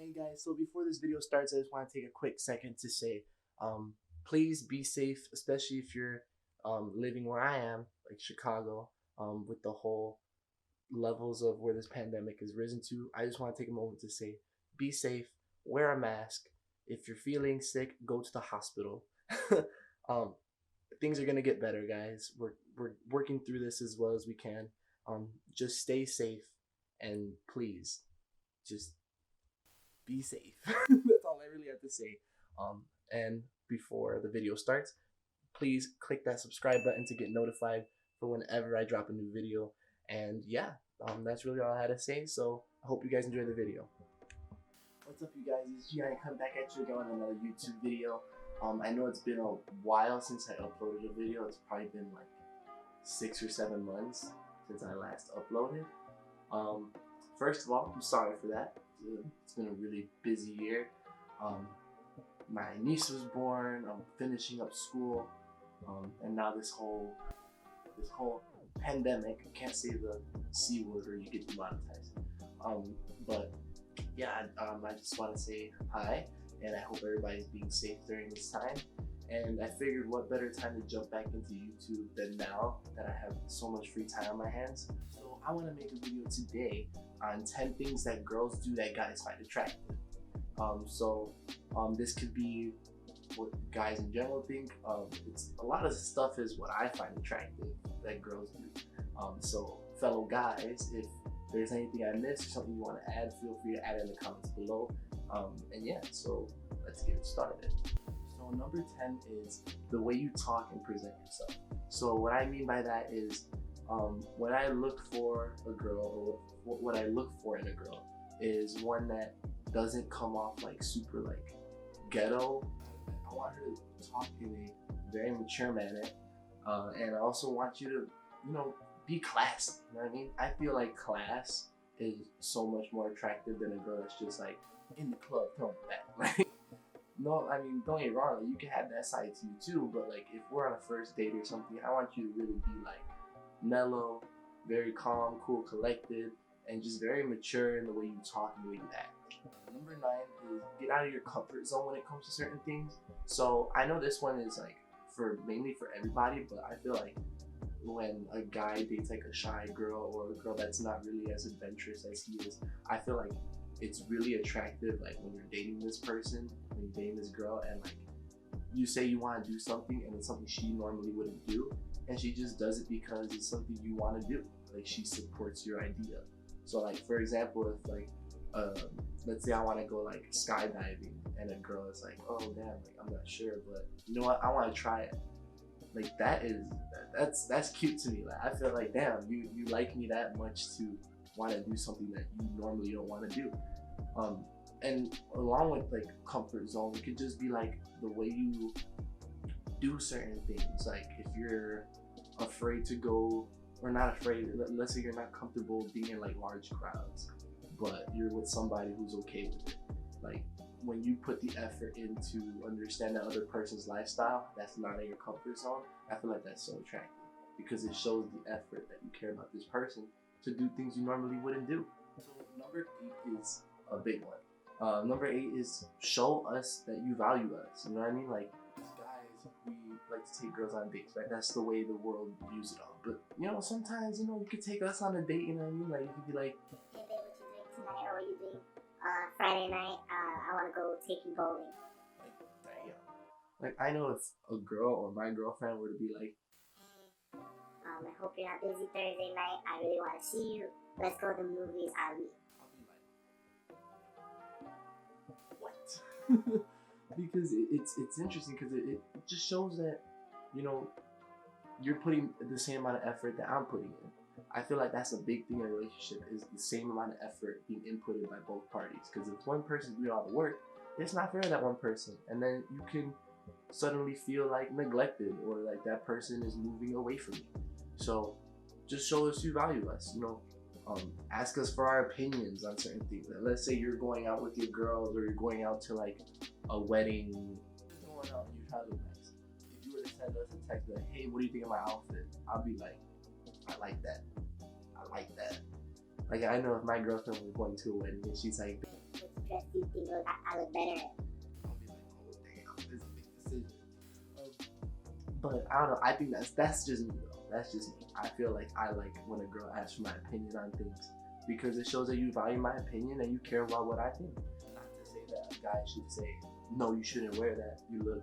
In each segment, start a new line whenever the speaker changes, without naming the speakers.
Hey guys, so before this video starts, I just want to take a quick second to say, please be safe, especially if you're living where I am, like Chicago, with the whole levels of where this pandemic has risen to. I just want to take a moment to say, be safe, wear a mask. If you're feeling sick, go to the hospital. um, Things are gonna get better, guys. We're working through this as well as we can. Just stay safe and please, just be safe. That's all I really have to say. And before the video starts, please click that subscribe button to get notified for whenever I drop a new video. And yeah, that's really all I had to say. So I hope you guys enjoy the video. What's up, you guys? It's G.I. come back at you again on another YouTube video. I know it's been a while since I uploaded a video. It's probably been like 6 or 7 months since I last uploaded. First of all, I'm sorry for that. It's been a really busy year. My niece was born. I'm finishing up school, and now this whole pandemic. I can't say the C word or you get demonetized. But yeah, I just want to say hi, and I hope everybody's being safe during this time. And I figured what better time to jump back into YouTube than now that I have so much free time on my hands. So I want to make a video today on 10 things that girls do that guys find attractive. This could be what guys in general think. It's a lot of stuff is what I find attractive that girls do. So fellow guys, if there's anything I missed or something you want to add, feel free to add in the comments below. And yeah, so let's get started. So number 10 is the way you talk and present yourself. So what I mean by that is when I look for a girl, or what I look for in a girl is one that doesn't come off like super like ghetto. I want her to talk in a very mature manner, and I also want you to, be classy. You know what I mean? I feel like class is so much more attractive than a girl that's just like in the club throwing back. Like, no, I mean, don't get me wrong. Like, you can have that side to you too, but like if we're on a first date or something, I want you to really be like mellow, very calm, cool, collected, and just very mature in the way you talk and the way you act. Number 9 is get out of your comfort zone when it comes to certain things. So I know this one is like mainly for everybody, but I feel like when a guy dates like a shy girl or a girl that's not really as adventurous as he is, I feel like it's really attractive. Like when you're dating this person, when you're dating this girl, and like you say you want to do something and it's something she normally wouldn't do, and she just does it because it's something you want to do. Like she supports your idea. So like for example, if like let's say I want to go like skydiving and a girl is like, oh damn, like I'm not sure, but you know what, I want to try it. Like that's cute to me. Like I feel like damn, you like me that much to want to do something that you normally don't want to do. And along with like comfort zone, it could just be like the way you do certain things. Like if you're afraid to go, or not afraid, let's say you're not comfortable being in like large crowds, but you're with somebody who's okay with it. Like when you put the effort in to understand that other person's lifestyle that's not in your comfort zone, I feel like that's so attractive because it shows the effort that you care about this person to do things you normally wouldn't do. So number 8 is a big one. Number 8 is show us that you value us. You know what I mean? Like guys, we like to take girls on dates, right? That's the way the world views it all. But sometimes you could take us on a date. You know what I mean? Like you could be like,
hey babe, what you drink tonight, or what you drink Friday night? I want to go take you bowling.
Like damn. Like I know if a girl or my girlfriend were to be like,
I hope you're not busy Thursday night. I really want to see you. Let's go to the movies. I'll be
like, what? Because it's interesting because it just shows that you're putting the same amount of effort that I'm putting in. I feel like that's a big thing in a relationship, is the same amount of effort being inputted by both parties. Because if one person's doing all the work, it's not fair to that one person, and then you can suddenly feel like neglected or like that person is moving away from you. So just show us you value us. Ask us for our opinions on certain things. Like, let's say you're going out with your girls, or you're going out to like a wedding. Just going out and you try to look nice. If you were to send us a text like, hey, what do you think of my outfit? I'll be like, I like that. I like that. Like I know if my girlfriend was going to a wedding and she's like,
what's dress do you think I look better in?
I'll be like, oh damn, this is a big decision. But I don't know. I think that's just me though. That's just me. I feel like I like when a girl asks for my opinion on things because it shows that you value my opinion and you care about what I think. Not to say that a guy should say, no, you shouldn't wear that. You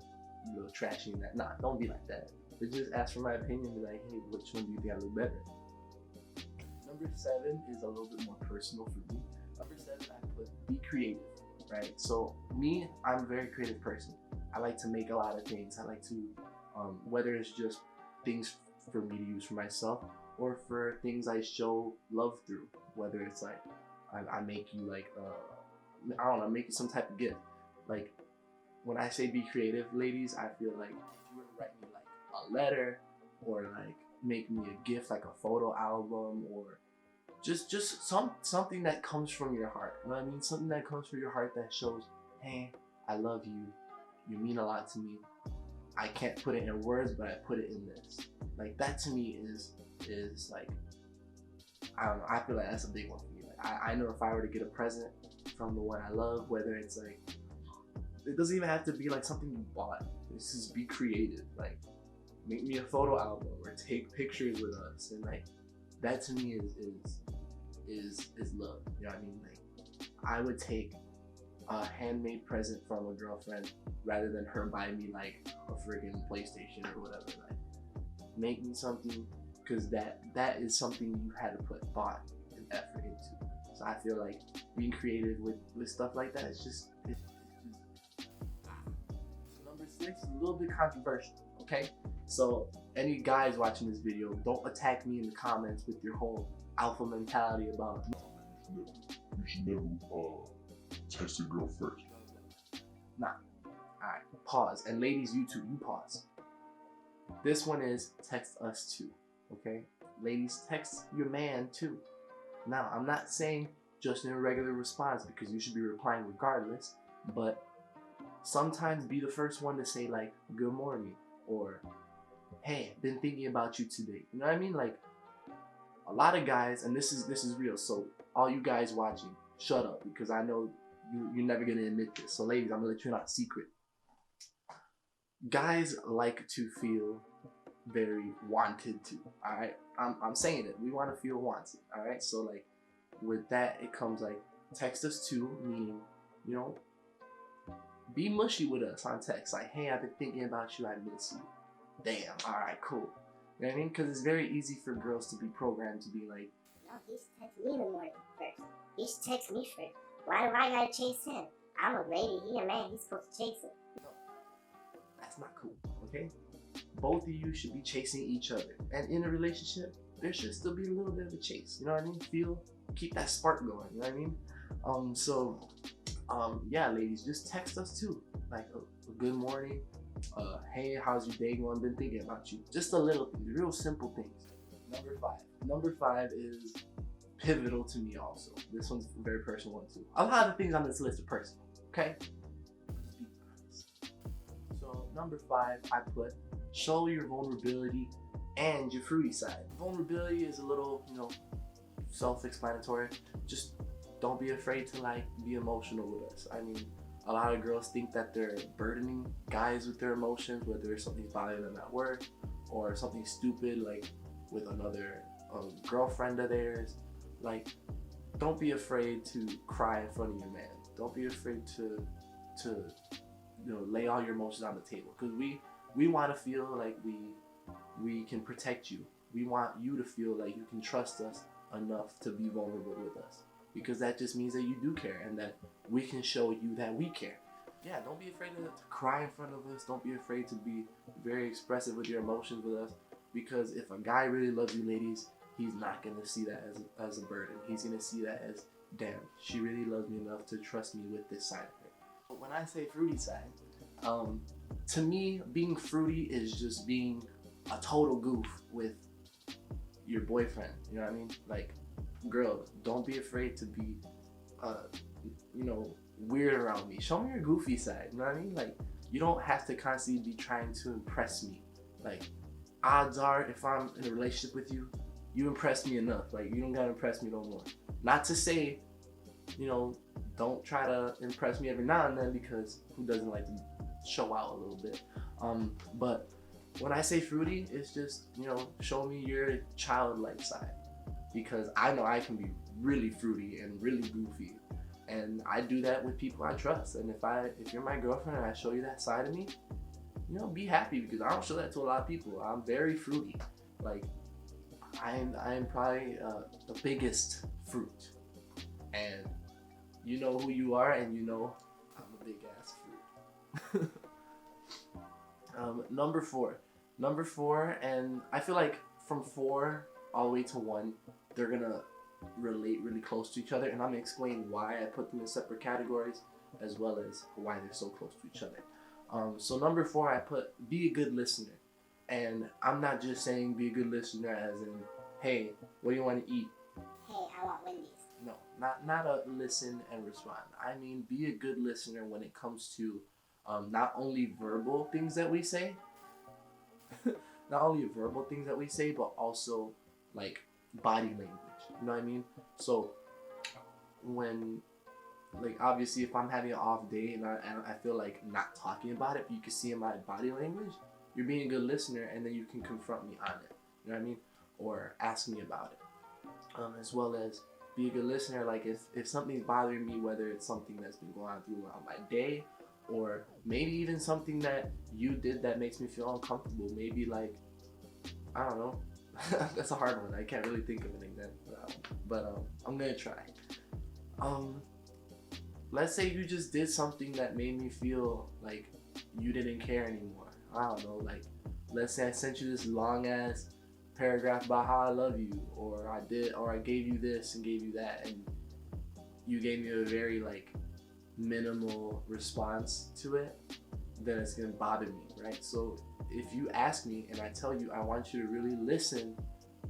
look trashy in that. Nah, don't be like that. But just ask for my opinion. Be like, hey, which one do you think I look better? Number 7 is a little bit more personal for me. Number 7, I put be creative. Right. So me, I'm a very creative person. I like to make a lot of things. I like to whether it's just things for me to use for myself or for things I show love through, whether it's like I make you like I don't know, make you some type of gift. Like when I say be creative, ladies, I feel like if you were to write me like a letter or like make me a gift like a photo album or just something that comes from your heart. You know what I mean? Something that comes from your heart that shows, hey, I love you. You mean a lot to me. I can't put it in words, but I put it in this. Like that to me is like, I don't know. I feel like that's a big one for me. Like I know if I were to get a present from the one I love, whether it's like, it doesn't even have to be like something you bought. This is be creative. Like make me a photo album or take pictures with us, and like that to me is love. You know what I mean? Like I would take a handmade present from a girlfriend rather than her buy me like a friggin' PlayStation or whatever. Like make me something, because that is something you had to put thought and effort into. So I feel like being creative with stuff like that is just So number 6 is a little bit controversial, okay? So any guys watching this video, don't attack me in the comments with your whole alpha mentality about
You should never text a girl first.
nah. Alright, pause. And ladies, you too, you pause. This one is text us too, okay? Ladies, text your man too. Now, I'm not saying just in a regular response because you should be replying regardless, but sometimes be the first one to say like, good morning, or hey, been thinking about you today. You know what I mean? Like a lot of guys, and this is real, so all you guys watching, shut up, because I know you're never gonna admit this. So ladies, I'm gonna let you in on a secret. Guys like to feel very wanted to. Alright? I'm saying it. We want to feel wanted. Alright? So like with that it comes like text us too, meaning, you know, be mushy with us on text. Like, hey, I've been thinking about you, I miss you. Damn, alright, cool. You know what I mean? Because it's very easy for girls to be programmed to be like,
No, he should text me in the morning first. He should text me first. Why do I gotta chase him? I'm a lady, he a man, he's supposed to chase him.
no, that's not cool, okay? Both of you should be chasing each other. And in a relationship, there should still be a little bit of a chase. You know what I mean? Keep that spark going, you know what I mean? Yeah, ladies, just text us too. Like a good morning, hey, how's your day going? Been thinking about you. Just a little thing, real simple things. Number 5 is pivotal to me also. This one's a very personal one too. A lot of things on this list are personal, okay? So number 5, I put show your vulnerability and your fruity side. Vulnerability is a little, you know, self-explanatory. Just don't be afraid to like be emotional with us. I mean, a lot of girls think that they're burdening guys with their emotions, whether something's bothering them at work or something stupid like with another girlfriend of theirs. Like, don't be afraid to cry in front of your man. Don't be afraid to you know, lay all your emotions on the table, because we want to feel like we can protect you. We want you to feel like you can trust us enough to be vulnerable with us, because that just means that you do care and that we can show you that we care. Yeah, don't be afraid to cry in front of us. Don't be afraid to be very expressive with your emotions with us, because if a guy really loves you, ladies, he's not going to see that as a burden. He's going to see that as, damn, she really loves me enough to trust me with this side of her. But when I say fruity side, to me, being fruity is just being a total goof with your boyfriend. You know what I mean? Like, girls, don't be afraid to be, you know, weird around me. Show me your goofy side. You know what I mean? Like, you don't have to constantly be trying to impress me. Like, odds are, if I'm in a relationship with you, you impress me enough. Like, you don't gotta impress me no more. Not to say don't try to impress me every now and then, because who doesn't like to show out a little bit? But when I say fruity, it's just, show me your childlike side, because I know I can be really fruity and really goofy, and I do that with people I trust. And if you're my girlfriend and I show you that side of me, be happy, because I don't show that to a lot of people. I'm very fruity. Like, I am probably the biggest fruit, and you know who you are, and I'm a big ass fruit. Number four, and I feel like from 4 all the way to 1, they're gonna relate really close to each other, and I'm gonna explain why I put them in separate categories, as well as why they're so close to each other. So number 4, I put be a good listener. And I'm not just saying be a good listener as in, hey, what do you want to eat?
Hey, I want Wendy's.
No, not a listen and respond. I mean, be a good listener when it comes to not only verbal things that we say, but also like body language. You know what I mean? So when, like, obviously if I'm having an off day and I feel like not talking about it, but you can see in my body language, you're being a good listener, and then you can confront me on it. You know what I mean? Or ask me about it. As well as be a good listener. Like if something's bothering me, whether it's something that's been going on throughout my day, or maybe even something that you did that makes me feel uncomfortable. Maybe like, I don't know. That's a hard one. I can't really think of an example. But I'm gonna try. Let's say you just did something that made me feel like you didn't care anymore. I don't know, like, let's say I sent you this long ass paragraph about how I love you, or I gave you this and gave you that, and you gave me a very like minimal response to it, then it's gonna bother me, right? So if you ask me and I tell you, I want you to really listen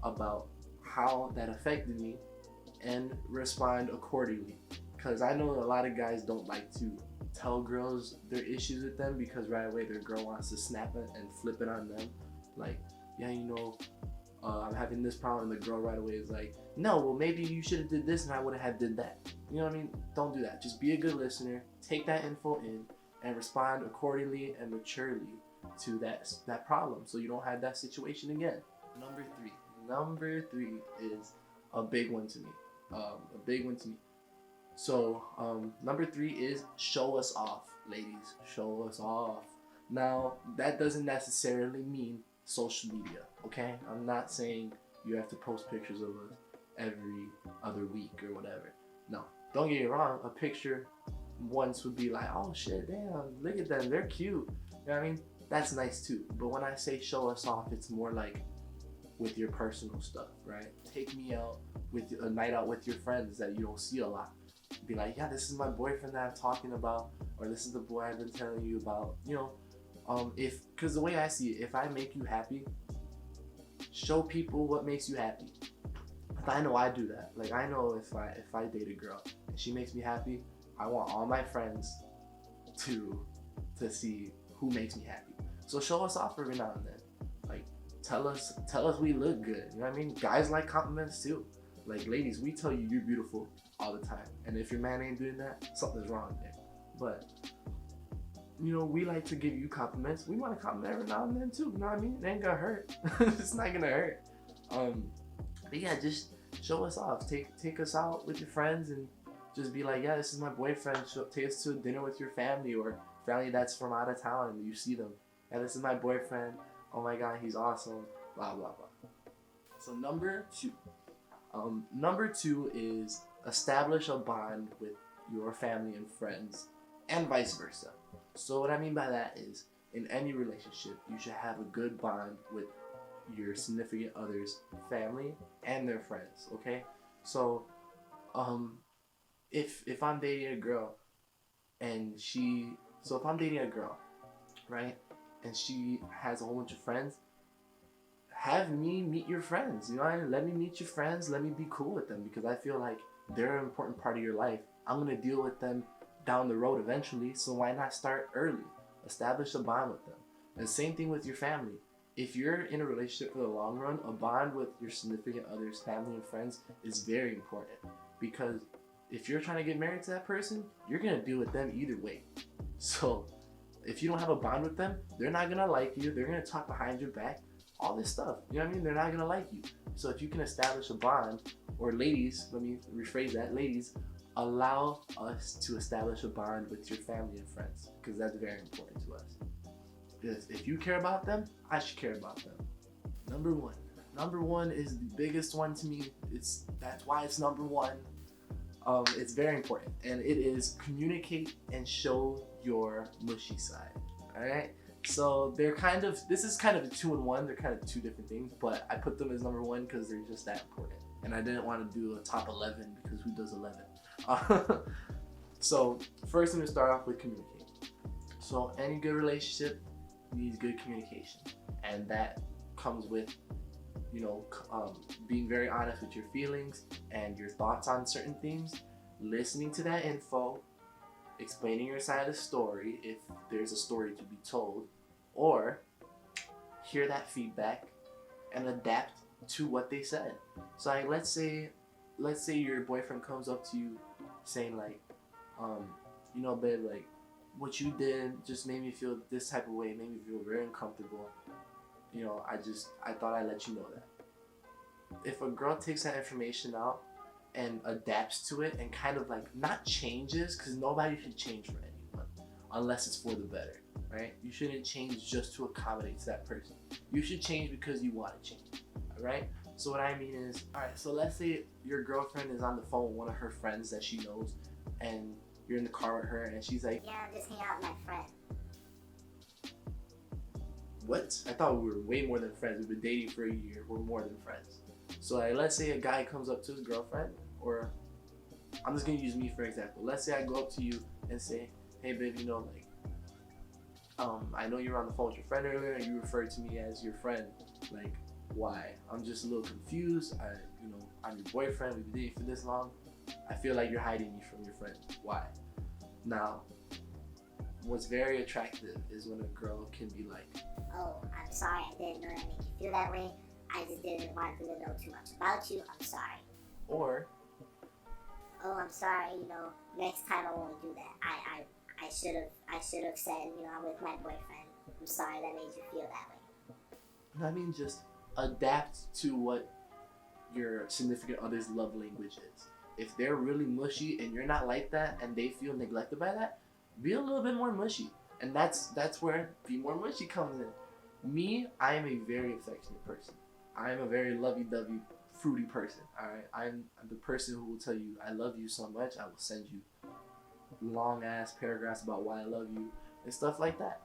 about how that affected me and respond accordingly. Because I know a lot of guys don't like to tell girls their issues with them, because right away their girl wants to snap it and flip it on them. Like, yeah, I'm having this problem, and the girl right away is like, no, well, maybe you should have did this and I would have did that. You know what I mean? Don't do that. Just be a good listener, take that info in, and respond accordingly and maturely to that problem, so you don't have that situation again. Number three is a big one to me. So number 3 is show us off, ladies. Show us off. Now, that doesn't necessarily mean social media, okay? I'm not saying you have to post pictures of us every other week or whatever. No, don't get me wrong. A picture once would be like, oh shit, damn, look at them, they're cute. You know what I mean? That's nice too. But when I say show us off, it's more like with your personal stuff, right? Take me out with a night out with your friends that you don't see a lot. Be like, yeah, this is my boyfriend that I'm talking about, or this is the boy I've been telling you about. Because the way I see it, if I make you happy, show people what makes you happy. I know I do that. Like, I know if I date a girl and she makes me happy, I want all my friends to see who makes me happy. So show us off every now and then. Like, tell us we look good. You know what I mean? Guys like compliments too. Like, ladies, we tell you you're beautiful all the time. And if your man ain't doing that, something's wrong there. But, we like to give you compliments. We want to compliment every now and then too. You know what I mean? It ain't gonna hurt. It's not gonna hurt. But yeah, just show us off. Take us out with your friends and just be like, yeah, this is my boyfriend. Take us to dinner with your family, or family that's from out of town and you see them. Yeah, this is my boyfriend. Oh my God, he's awesome. Blah, blah, blah. So number 2. Number 2 is establish a bond with your family and friends, and vice versa. So what I mean by that is, in any relationship, you should have a good bond with your significant other's family and their friends, okay? So, if I'm dating a girl, right, and she has a whole bunch of friends, have me meet your friends. Let me meet your friends. Let me be cool with them, because I feel like they're an important part of your life. I'm gonna deal with them down the road eventually, so why not start early? Establish a bond with them. And same thing with your family. If you're in a relationship for the long run, a bond with your significant other's family and friends is very important, because if you're trying to get married to that person, you're gonna deal with them either way. So if you don't have a bond with them, they're not gonna like you. They're gonna talk behind your back, all this stuff. You know what I mean? They're not gonna like you. So if you can establish a bond, or ladies, let me rephrase that, ladies, allow us to establish a bond with your family and friends, because that's very important to us. Because if you care about them, I should care about them. Number one is the biggest one to me. That's why it's number one. It's very important, and it is communicate and show your mushy side. All right. So this is kind of a 2-in-1. They're kind of two different things, but I put them as number one because they're just that important. And I didn't want to do a top 11 because who does 11? So first, I'm gonna start off with communicate. So any good relationship needs good communication, and that comes with, being very honest with your feelings and your thoughts on certain things, listening to that info, explaining your side of the story if there's a story to be told, or hear that feedback and adapt to what they said. So like, let's say your boyfriend comes up to you saying like, babe, like what you did just made me feel this type of way, made me feel very uncomfortable. I thought I'd let you know that. If a girl takes that information out and adapts to it and kind of like not changes, because nobody should change for anyone unless it's for the better, right? You shouldn't change just to accommodate to that person. You should change because you want to change, all right? So what I mean is, all right, so let's say your girlfriend is on the phone with one of her friends that she knows, and you're in the car with her, and she's like,
yeah, I'm just hanging out with my friend.
What? I thought we were way more than friends. We've been dating for a year. We're more than friends. So like, let's say a guy comes up to his girlfriend, or I'm just gonna use me for example. Let's say I go up to you and say, hey babe, I know you were on the phone with your friend earlier and you referred to me as your friend. Like, why? I'm just a little confused. I'm your boyfriend. We've been dating for this long. I feel like you're hiding me from your friend. Why? Now, what's very attractive is when a girl can be like,
oh, I'm sorry, I didn't know that made you feel that way. I just didn't want them to know too much about you. I'm sorry.
Or,
oh, I'm sorry, next time I won't do that. I should have said, I'm with my boyfriend. I'm sorry that made you feel that way.
I mean, just adapt to what your significant other's love language is. If they're really mushy and you're not like that and they feel neglected by that, be a little bit more mushy. And that's where be more mushy comes in. Me, I am a very affectionate person. I am a very lovey-dovey, fruity person. Alright, I'm the person who will tell you I love you so much. I will send you long ass paragraphs about why I love you and stuff like that.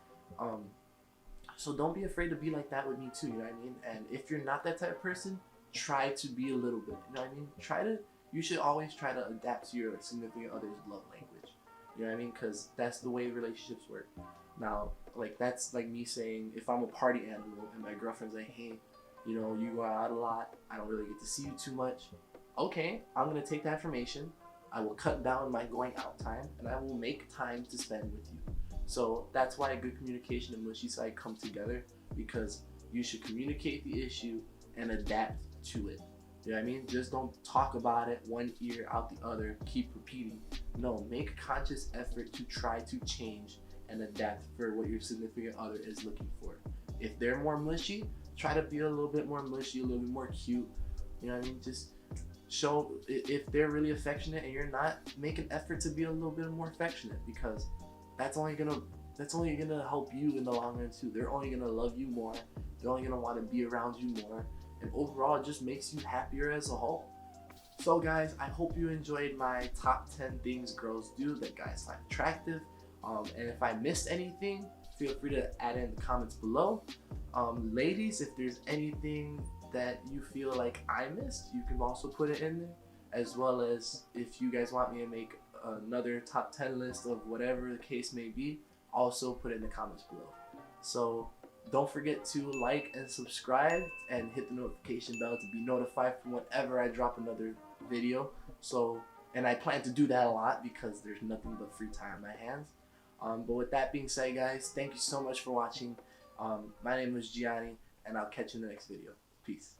So don't be afraid to be like that with me too. You know what I mean? And if you're not that type of person, try to be a little bit. You know what I mean? You should always try to adapt to your significant other's love language. You know what I mean? Because that's the way relationships work. Now, like, that's like me saying, if I'm a party animal and my girlfriend's like, hey, you go out a lot, I don't really get to see you too much. Okay, I'm going to take that information. I will cut down my going out time, and I will make time to spend with you. So that's why good communication and mushy side come together, because you should communicate the issue and adapt to it. You know what I mean? Just don't talk about it one ear out the other, keep repeating. No, make a conscious effort to try to change and adapt for what your significant other is looking for. If they're more mushy, try to be a little bit more mushy, a little bit more cute. You know what I mean? Just show, if they're really affectionate and you're not, make an effort to be a little bit more affectionate, because that's only gonna help you in the long run too. They're only gonna love you more. They're only gonna want to be around you more. And overall, it just makes you happier as a whole. So guys, I hope you enjoyed my top 10 things girls do that guys find attractive. And if I missed anything, feel free to add in the comments below. Ladies, if there's anything that you feel like I missed, you can also put it in there. As well as if you guys want me to make another top 10 list of whatever the case may be, also put it in the comments below. So don't forget to like and subscribe and hit the notification bell to be notified from whenever I drop another video. And I plan to do that a lot because there's nothing but free time on my hands. But with that being said, guys, thank you so much for watching. My name is Gianni, and I'll catch you in the next video. Peace.